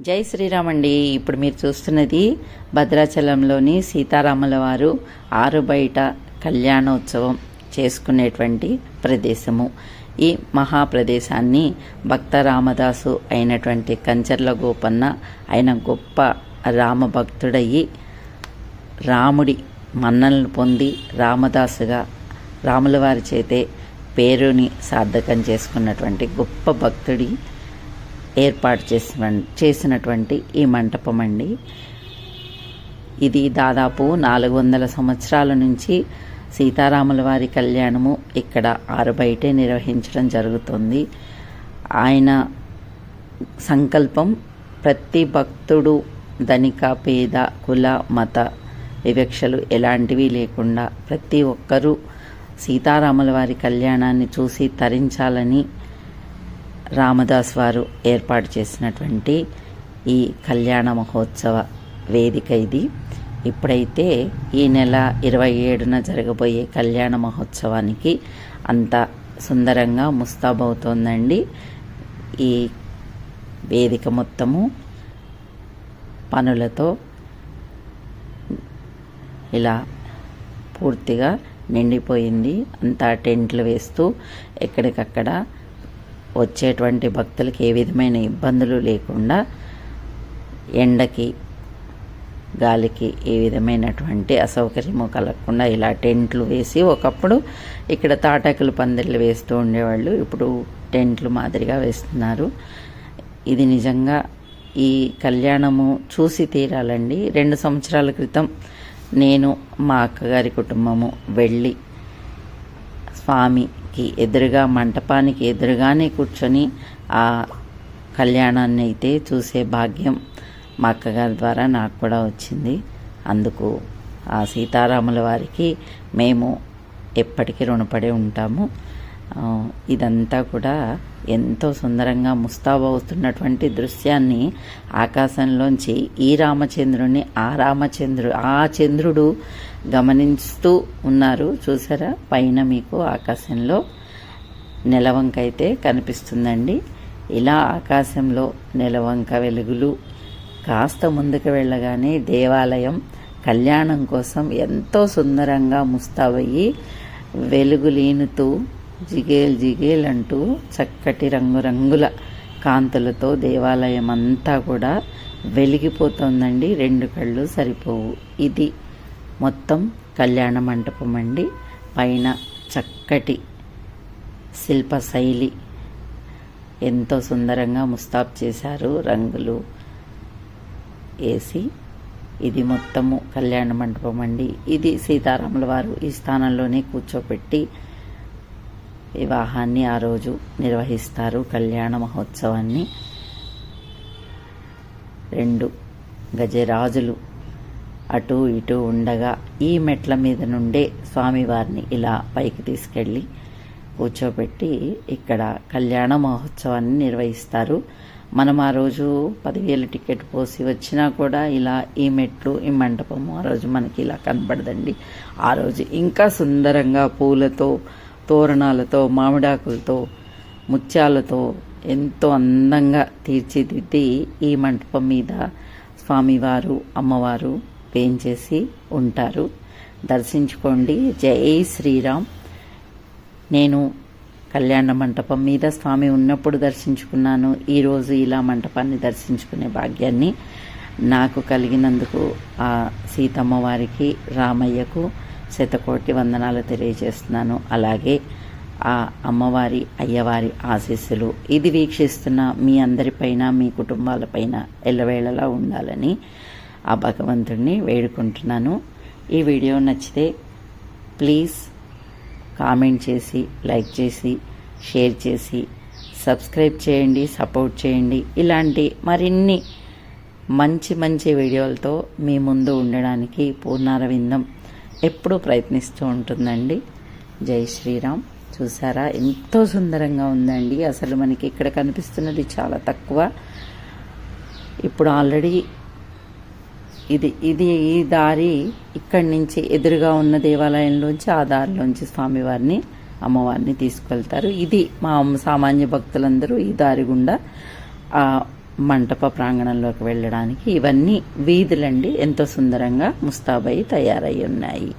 జై శ్రీరామ్ అండి. ఇప్పుడు మీరు చూస్తున్నది భద్రాచలంలోని సీతారాముల వారు ఆరుబయట కళ్యాణోత్సవం చేసుకునేటువంటి ప్రదేశము. ఈ మహాప్రదేశాన్ని భక్త రామదాసు అయినటువంటి కంచర్ల గోపన్న ఆయన గొప్ప రామభక్తుడయ్యి రాముడి మన్ననలు పొంది రామదాసుగా రాముల వారి చేతే పేరుని సార్థకం చేసుకున్నటువంటి గొప్ప భక్తుడి ఏర్పాటు చేసినటువంటి ఈ మంటపం అండి. ఇది దాదాపు 400 సంవత్సరాల నుంచి సీతారాముల వారి కళ్యాణము ఇక్కడ ఆరుబయటే నిర్వహించడం జరుగుతుంది. ఆయన సంకల్పం ప్రతి భక్తుడు ధనిక పేద కుల మత వివక్షలు ఎలాంటివి లేకుండా ప్రతి ఒక్కరూ సీతారాముల వారి కళ్యాణాన్ని చూసి తరించాలని రామదాస్ వారు ఏర్పాటు చేసినటువంటి ఈ కళ్యాణ మహోత్సవ వేదిక ఇది. ఇప్పుడైతే ఈ నెల 27న జరగబోయే కళ్యాణ మహోత్సవానికి అంత సుందరంగా ముస్తాబవుతోందండి. ఈ వేదిక మొత్తము పనులతో ఇలా పూర్తిగా నిండిపోయింది. అంతా టెంట్లు వేస్తూ ఎక్కడికక్కడ వచ్చేటువంటి భక్తులకి ఏ విధమైన ఇబ్బందులు లేకుండా ఎండకి గాలికి ఏ విధమైనటువంటి అసౌకర్యము కలగకుండా ఇలా టెంట్లు వేసి, ఒకప్పుడు ఇక్కడ తాటాకులు పందిర్లు వేస్తూ ఉండేవాళ్ళు, ఇప్పుడు టెంట్లు మాదిరిగా వేస్తున్నారు. ఇది నిజంగా ఈ కళ్యాణము చూసి తీరాలండి. 2 సంవత్సరాల క్రితం నేను మా అక్కగారి కుటుంబము వెళ్ళి స్వామికి ఎదురుగా మంటపానికి ఎదురుగానే కూర్చొని ఆ కళ్యాణాన్ని అయితే చూసే భాగ్యం మా అక్కగారి ద్వారా నాకు కూడా వచ్చింది. అందుకు ఆ సీతారాముల వారికి మేము ఎప్పటికీ రుణపడి ఉంటాము. ఇదంతా కూడా ఎంతో సుందరంగా ముస్తాబవుతున్నటువంటి దృశ్యాన్ని ఆకాశంలోంచి ఈ రామచంద్రుని ఆ చంద్రుడు గమనిస్తూ ఉన్నారు. చూసారా, పైన మీకు ఆకాశంలో నెలవంక అయితే కనిపిస్తుందండి. ఇలా ఆకాశంలో నెలవంక వెలుగులు కాస్త ముందుకు వెళ్ళగానే దేవాలయం కళ్యాణం కోసం ఎంతో సుందరంగా ముస్తాబయ్యి వెలుగులీనుతూ జిగేల్ అంటూ చక్కటి రంగురంగుల కాంతులతో దేవాలయం అంతా కూడా వెలిగిపోతుందండి. 2 కళ్ళు సరిపోవు. ఇది మొత్తం కళ్యాణ మంటపం అండి. పైన చక్కటి శిల్ప శైలి ఎంతో సుందరంగా ముస్తాబ్ చేశారు, రంగులు వేసి. ఇది మొత్తము కళ్యాణ మంటపం అండి. ఇది సీతారాముల వారు ఈ స్థానంలోనే కూర్చోపెట్టి వివాహాన్ని ఆ రోజు నిర్వహిస్తారు. కళ్యాణ మహోత్సవాన్ని 2 గజరాజులు అటు ఇటు ఉండగా ఈ మెట్ల మీద నుండే స్వామివారిని ఇలా పైకి తీసుకెళ్ళి కూర్చోబెట్టి ఇక్కడ కళ్యాణ మహోత్సవాన్ని నిర్వహిస్తారు. మనం ఆ రోజు 10,000 టికెట్ పోసి వచ్చినా కూడా ఇలా ఈ మెట్లు ఈ మంటపము ఆ రోజు మనకి ఇలా కనబడదండి. ఆ రోజు ఇంకా సుందరంగా పూలతో, తోరణాలతో, మామిడాకులతో, ముత్యాలతో ఎంతో అందంగా తీర్చిదిద్ది ఈ మంటపం మీద స్వామివారు అమ్మవారు వేంచేసి ఉంటారు. దర్శించుకోండి. జై శ్రీరామ్. నేను కళ్యాణ మంటపం మీద స్వామి ఉన్నప్పుడు దర్శించుకున్నాను. ఈరోజు ఇలా మంటపాన్ని దర్శించుకునే భాగ్యాన్ని నాకు కలిగినందుకు ఆ సీతమ్మ వారికి, రామయ్యకు శతకోటి వందనాలు తెలియజేస్తున్నాను. అలాగే ఆ అమ్మవారి అయ్యవారి ఆశీస్సులు ఇది వీక్షిస్తున్న మీ అందరిపైన, మీ కుటుంబాలపైన ఎల్లవేళలా ఉండాలని ఆ భగవంతుడిని వేడుకుంటున్నాను. ఈ వీడియో నచ్చితే ప్లీజ్ కామెంట్ చేసి, లైక్ చేసి, షేర్ చేసి, సబ్స్క్రైబ్ చేయండి, సపోర్ట్ చేయండి. ఇలాంటి మరిన్ని మంచి వీడియోలతో మీ ముందు ఉండడానికి పూర్ణారవిందం ఎప్పుడూ ప్రయత్నిస్తూ ఉంటుందండి. జై శ్రీరామ్. చూసారా, ఎంతో సుందరంగా ఉందండి. అసలు మనకి ఇక్కడ కనిపిస్తున్నది చాలా తక్కువ. ఇప్పుడు ఆల్రెడీ ఇది ఈ దారి ఇక్కడి నుంచి ఎదురుగా ఉన్న దేవాలయంలోంచి ఆ దారిలోంచి స్వామివారిని అమ్మవారిని తీసుకెళ్తారు. ఇది మా సామాన్య భక్తులందరూ ఈ దారి గుండా మంటప ప్రాంగణంలోకి వెళ్ళడానికి ఇవన్నీ వీధులండి ఎంతో సుందరంగా ముస్తాబై తయారై ఉన్నాయి.